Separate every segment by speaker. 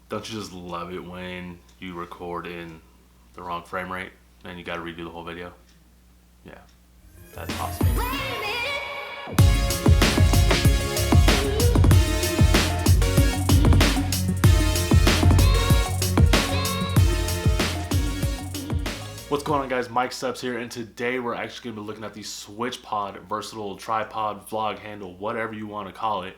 Speaker 1: Don't you just love it when you record in the wrong frame rate and you gotta redo the whole video? Yeah, that's awesome. What's going on, guys? Mike Steps here, and today we're actually going to be looking at the Switchpod versatile tripod vlog handle, whatever you want to call it.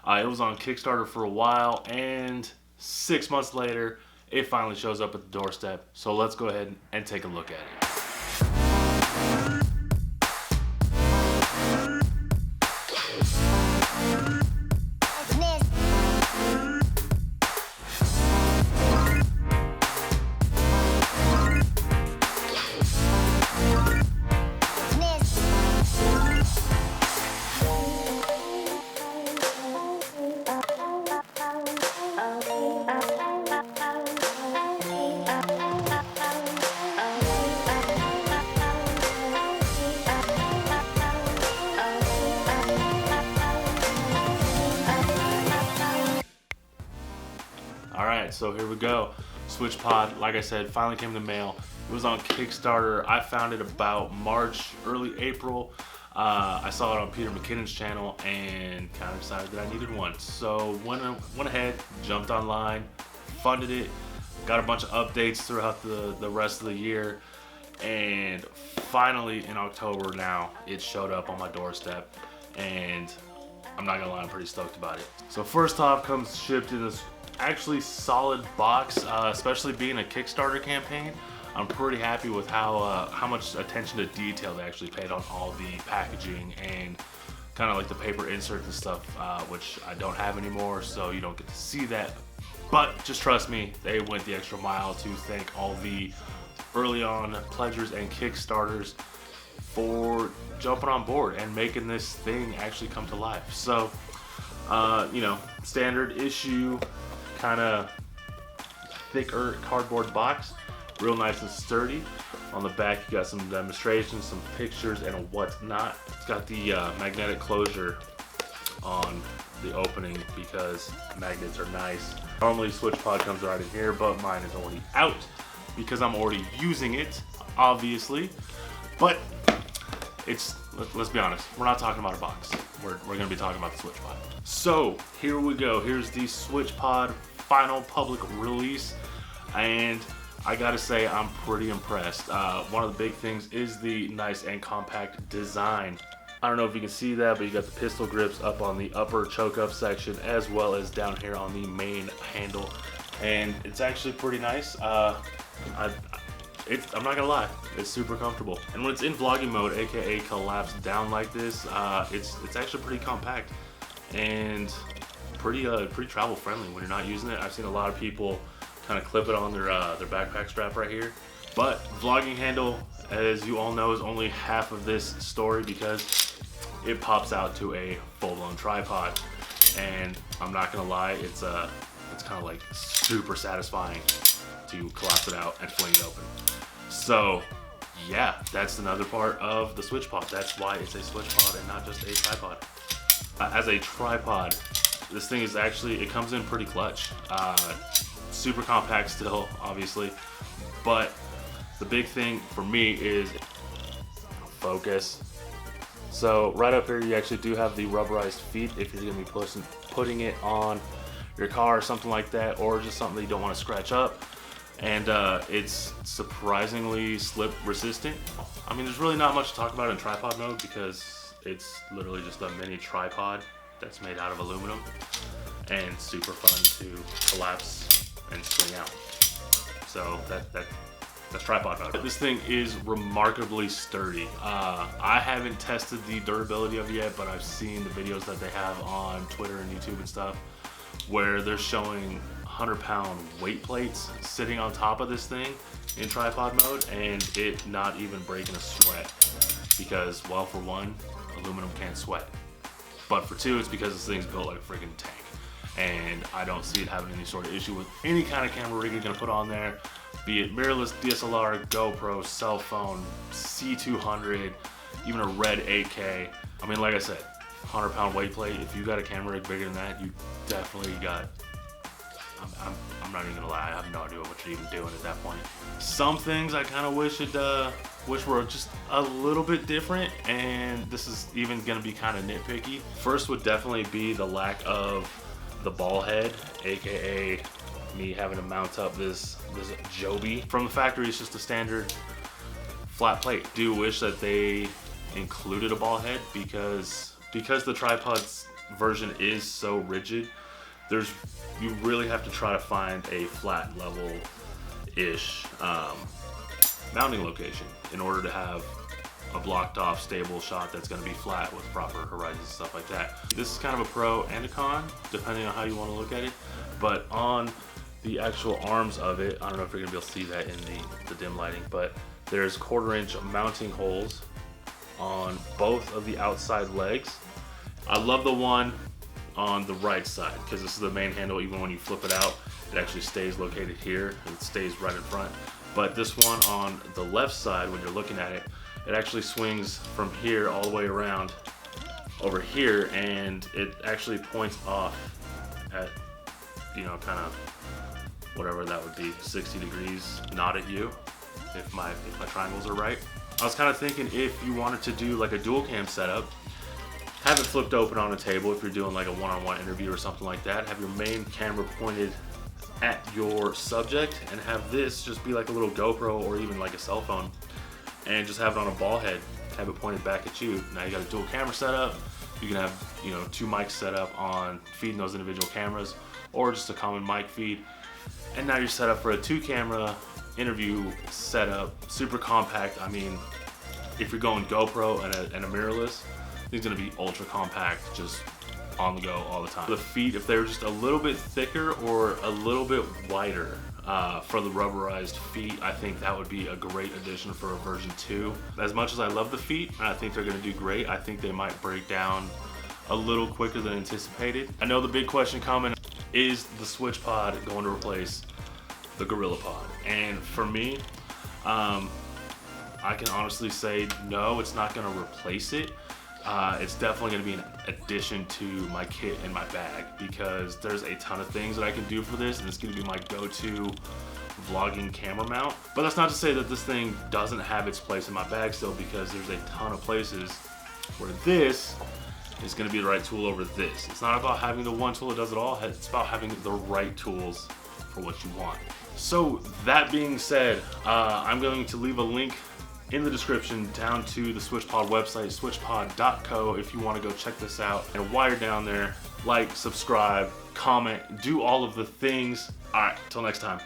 Speaker 1: It was on Kickstarter for a while, and 6 months later, it finally shows up at the doorstep. So let's go ahead and take a look at it. Alright, so here we go. Switchpod, like I said, finally came in the mail. It was on Kickstarter. I found it about March, early April. I saw it on Peter McKinnon's channel and kind of decided that I needed one. So went ahead, jumped online, funded it, got a bunch of updates throughout the rest of the year, and finally in October now, it showed up on my doorstep, and I'm not gonna lie, I'm pretty stoked about it. So first off comes shipped in this actually solid box, especially being a Kickstarter campaign. I'm pretty happy with how much attention to detail they actually paid on all the packaging and kind of like the paper inserts and stuff, which I don't have anymore, so you don't get to see that. But just trust me, they went the extra mile to thank all the early on pledgers and Kickstarters for jumping on board and making this thing actually come to life. So, you know, standard issue, kind of thicker cardboard box, real nice and sturdy. On the back you got some demonstrations, some pictures, and whatnot. It's got the magnetic closure on the opening because magnets are nice. Normally Switchpod comes right in here, but mine is already out because I'm already using it, obviously. But it's, let's be honest, we're not talking about a box. We're gonna be talking about the Switchpod. So here we go. Here's the Switchpod final public release, and I gotta say I'm pretty impressed. One of the big things is the nice and compact design. I don't know if you can see that, but you got the pistol grips up on the upper choke up section as well as down here on the main handle, and it's actually pretty nice. I'm not gonna lie, it's super comfortable. And when it's in vlogging mode, aka collapsed down like this, it's actually pretty compact and pretty travel friendly when you're not using it. I've seen a lot of people kind of clip it on their backpack strap right here. But vlogging handle, as you all know, is only half of this story because it pops out to a full-blown tripod. And I'm not gonna lie, it's kind of like super satisfying to collapse it out and fling it open. So yeah, that's another part of the Switchpod. That's why it's a Switchpod and not just a tripod. As a tripod, this thing is actually, it comes in pretty clutch. Super compact still, obviously, but the big thing for me is focus. So right up here you actually do have the rubberized feet if you're gonna be putting it on your car or something like that, or just something that you don't want to scratch up. And it's surprisingly slip resistant. I mean, there's really not much to talk about in tripod mode because it's literally just a mini tripod that's made out of aluminum and super fun to collapse and swing out. So that's tripod mode. This thing is remarkably sturdy. I haven't tested the durability of it yet, but I've seen the videos that they have on Twitter and YouTube and stuff where they're showing 100-pound weight plates sitting on top of this thing in tripod mode and it not even breaking a sweat because, well, for one, aluminum can't sweat, but for two, it's because this thing's built like a freaking tank, and I don't see it having any sort of issue with any kind of camera rig you're gonna put on there, be it mirrorless, DSLR, GoPro, cell phone, C200, even a Red 8K. I mean, like I said, 100-pound weight plate. If you got a camera rig bigger than that, you definitely got I'm not even gonna lie, I have no idea what you're even doing at that point. Some things I kind of wish were just a little bit different, and this is even gonna be kind of nitpicky. First would definitely be the lack of the ball head, aka me having to mount up this Joby. From the factory, it's just a standard flat plate. Do wish that they included a ball head because the tripod's version is so rigid. You really have to try to find a flat level-ish mounting location in order to have a blocked off stable shot that's going to be flat with proper horizons and stuff like that. This is kind of a pro and a con depending on how you want to look at it, but on the actual arms of it, I don't know if you're going to be able to see that in the dim lighting, but there's 1/4 inch mounting holes on both of the outside legs. I love the one on the right side because this is the main handle. Even when you flip it out, it actually stays located here. It stays right in front. But this one on the left side, when you're looking at it, it actually swings from here all the way around over here, and it actually points off at, you know, kind of whatever that would be, 60 degrees, not at you, if my triangles are right. I was kind of thinking if you wanted to do like a dual cam setup, have it flipped open on a table if you're doing like a one-on-one interview or something like that. Have your main camera pointed at your subject and have this just be like a little GoPro or even like a cell phone, and just have it on a ball head, have it pointed back at you. Now you got a dual camera setup. You can have, you know, 2 mics set up on feeding those individual cameras, or just a common mic feed. And now you're set up for a 2-camera interview setup, super compact. I mean, if you're going GoPro and a mirrorless, it's gonna be ultra compact, just on the go all the time. The feet, if they were just a little bit thicker or a little bit wider for the rubberized feet, I think that would be a great addition for a version 2. As much as I love the feet, and I think they're gonna do great, I think they might break down a little quicker than anticipated. I know the big question coming is the Switchpod going to replace the GorillaPod? And for me, I can honestly say no, it's not gonna replace it. It's definitely gonna be an addition to my kit in my bag because there's a ton of things that I can do for this, and it's gonna be my go-to vlogging camera mount. But that's not to say that this thing doesn't have its place in my bag still, because there's a ton of places where this is gonna be the right tool over this. It's not about having the one tool that does it all, it's about having the right tools for what you want. So that being said, I'm going to leave a link in the description down to the Switchpod website, switchpod.co, if you want to go check this out. And while you're down there, like, subscribe, comment, do all of the things. All right, till next time.